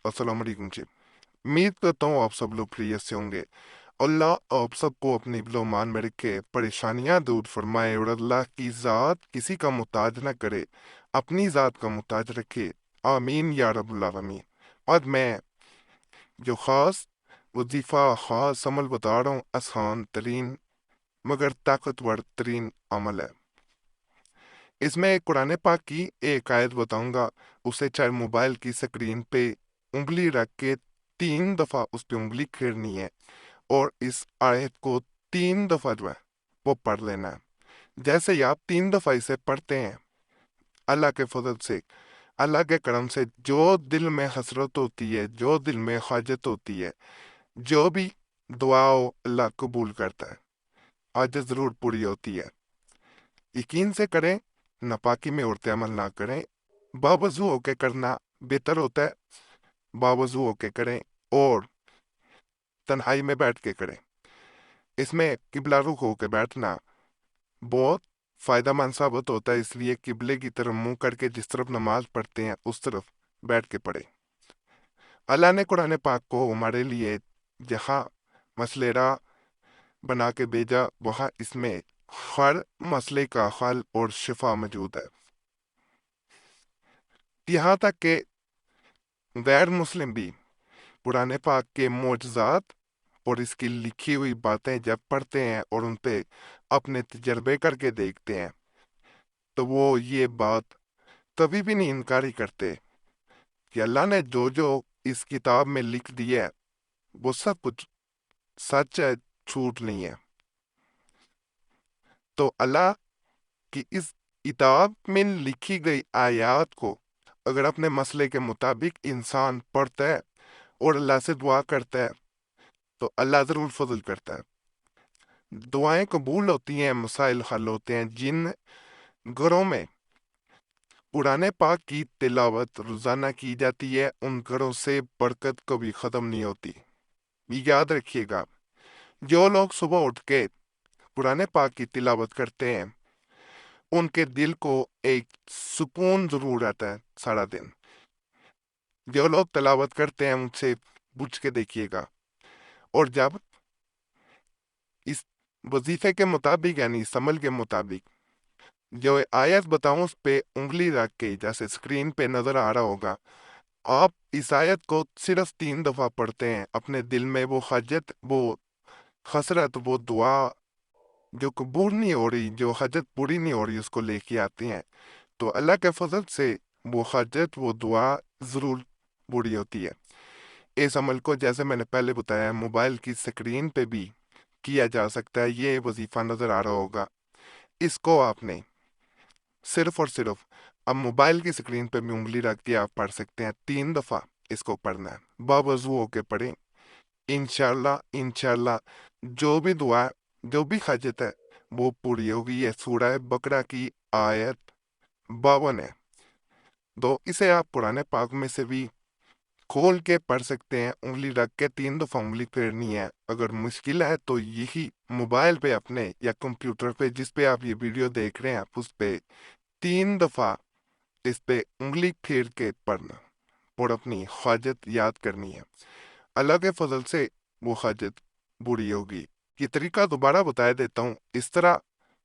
अस्सलाम वालेकुम जी। उम्मीद करता हूँ आप सब लोग खैरियत से होंगे। अल्लाह आप सबको अपनी मान में रखे, परेशानियां दूर फरमाए और अल्लाह की ज़ात किसी का मुताज ना करे, अपनी ज़ात का मुताज रखे। आमीन या रब्बुल आलमीन। और मैं जो ख़ास वजीफ़ा ख़ास अमल बता रहा हूँ, आसान तरीन मगर ताकतवर तरीन अमल है। इसमें कुरान पाक की एक आयत बताऊंगा। उसे चाहे मोबाइल की स्क्रीन पे उंगली रख के 3 दफ़ा उस पे उंगली फेरनी है और इस आयत को 3 दफ़ा जो है वो पढ़ लेना है। जैसे ही आप 3 दफ़ा इसे पढ़ते हैं, अल्लाह के फजल से, अल्लाह के करम से, जो दिल में हसरत होती है, जो दिल में हाजत होती है, जो भी दुआ हो अल्लाह कबूल करता है। हाजत ज़रूर पूरी होती है। यकीन से करें, नापाकी में उड़ते अमल ना करें। बावजू होके करना बेहतर होता है। बावजू होके करें और तन्हाई में बैठ के करें। इसमें किबला रुख होके बैठना बहुत फायदेमंद साबित होता है, इसलिए किबले की तरफ मुंह करके जिस तरफ नमाज पढ़ते हैं उस तरफ बैठ के पढ़े। अल्लाह ने कुरान पाक को हमारे लिए जहाँ मसलेरा बना के भेजा, वहाँ इसमें हर मसले का हल और शिफा मौजूद है। यहाँ तक कि गैर मुस्लिम भी कुरान पाक के मोजज़ात और इसकी लिखी हुई बातें जब पढ़ते हैं और उन पे अपने तजर्बे करके देखते हैं, तो वो ये बात कभी भी नहीं इनकारी करते कि अल्लाह ने जो जो इस किताब में लिख दिया है वो सब कुछ सच है, झूठ नहीं है। तो अल्लाह की इस किताब में लिखी गई आयत को अगर अपने मसले के मुताबिक इंसान पढ़ता है और अल्लाह से दुआ करता है, तो अल्लाह ज़रूर फजल करता है। दुआएं कबूल होती हैं, मसाइल हल होते हैं। जिन घरों में कुरान पाक की तिलावत रोज़ाना की जाती है, उन घरों से बरकत कभी ख़त्म नहीं होती। याद रखिएगा, जो लोग सुबह उठ के कुरान पाक की तिलावत करते हैं, उनके दिल को एक सुकून ज़रूर रहता है सारा दिन। जो लोग तिलावत करते हैं उनसे पूछ के देखिएगा। और जब इस वजीफे के मुताबिक यानी इस अमल के मुताबिक जो आयत बताऊं उस पे उंगली रख के, जैसे स्क्रीन पे नजर आ रहा होगा, आप इस आयत को सिर्फ 3 दफा पढ़ते हैं, अपने दिल में वो हजत, वो हसरत, वो दुआ जो कबूल नहीं हो रही, जो हजत पूरी नहीं हो रही, उसको लेके आते हैं, तो अल्लाह के फजल से वो हजत, वो दुआ जरूर पूरी होती है। इस अमल को जैसे मैंने पहले बताया, मोबाइल की स्क्रीन पे भी किया जा सकता है। ये वजीफा नजर आ रहा होगा, इसको आपने सिर्फ और सिर्फ अब मोबाइल की स्क्रीन पे भी उंगली रख के आप पढ़ सकते हैं। 3 दफा इसको पढ़ना है, बावजू होके पढ़ें। इंशाल्लाह इंशाल्लाह जो भी दुआ, जो भी हाजत है वो पूरी होगी। ये सूरह बकरा की आयत 52 है। तो इसे आप पुराने पाक में से भी खोल के पढ़ सकते हैं। उंगली रख के 3 दफा उंगली फेरनी है। अगर मुश्किल है तो यही मोबाइल पे अपने या कंप्यूटर पे जिस पे आप ये वीडियो देख रहे हैं, आप उस पे 3 दफा इस पे उंगली फेर के पढ़ना और अपनी हाजत याद करनी है। अल्लाह के फजल से वो हाजत बुरी होगी। ये तरीका दोबारा बता देता हूँ। इस तरह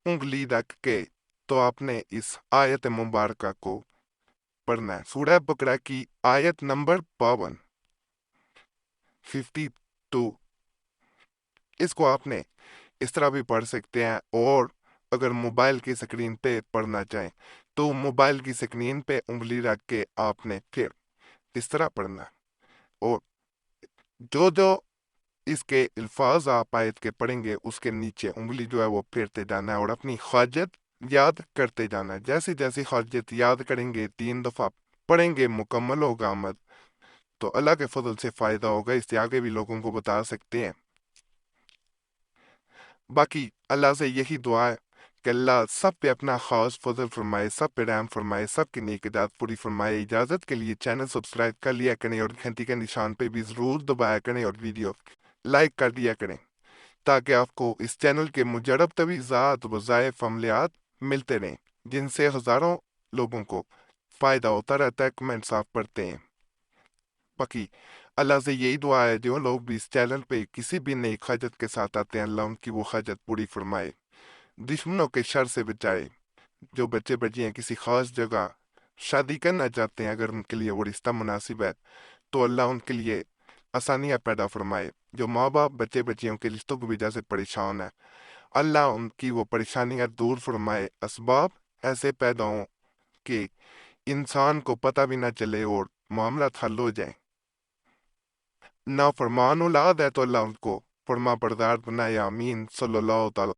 उंगली रख के तो आपने इस आयत मुबारक को पढ़ना है, सूरह बकरा की आयत नंबर 52, 52। इसको आपने इस तरह भी पढ़ सकते हैं। और अगर मोबाइल की स्क्रीन पे पढ़ना चाहें तो मोबाइल की स्क्रीन पे उंगली रख के आपने फिर इस तरह पढ़ना है। और जो जो इसके अल्फाज आप आयत के पढ़ेंगे उसके नीचे उंगली जो है वो फेरते जाना है और अपनी हाजत याद करते जाना है। जैसे जैसे हाजत याद करेंगे, 3 दफा पढ़ेंगे, मुकम्मल होगा अमल, तो अल्लाह के फजल से फायदा होगा। इससे आगे भी लोगों को बता सकते हैं। बाकी अल्लाह से यही दुआ है कि अल्लाह सब पे अपना खास फजल फरमाए, सब पे रहम फरमाए, सब की नेकियत पूरी फरमाए। इजाज़त के लिए चैनल सब्सक्राइब कर लिया करें और घंटी के निशान पे भी ज़रूर दबाया करें और वीडियो लाइक कर दिया करें, ताकि आपको इस चैनल के मुजरब तवीज़ात वज़ाइफ अमलियात मिलते रहें, जिनसे हज़ारों लोगों को फ़ायदा होता रहता है। कमेंट्स आप पढ़ते हैं। باقی اللہ سے یہی دعا ہے جو لوگ بھی اس چینل پہ کسی بھی نئی حاجت کے ساتھ آتے ہیں، اللہ ان کی وہ حاجت پوری فرمائے، دشمنوں کے شر سے بچائے۔ جو بچے بچیاں کسی خاص جگہ شادی کرنا چاہتے ہیں، اگر ان کے لیے وہ رشتہ مناسب ہے تو اللہ ان کے لیے آسانیاں پیدا فرمائے۔ جو ماں باپ بچے بچیوں کے رشتوں کی وجہ سے پریشان ہے، اللہ ان کی وہ پریشانیاں دور فرمائے، اسباب ایسے پیدا ہوں کہ انسان کو پتہ بھی نہ چلے اور معاملات حل ہو جائیں۔ نافرمان اولاد ہے تو اللہ ان کو فرما بردار بنائے، آمین۔ صلی اللہ تعالی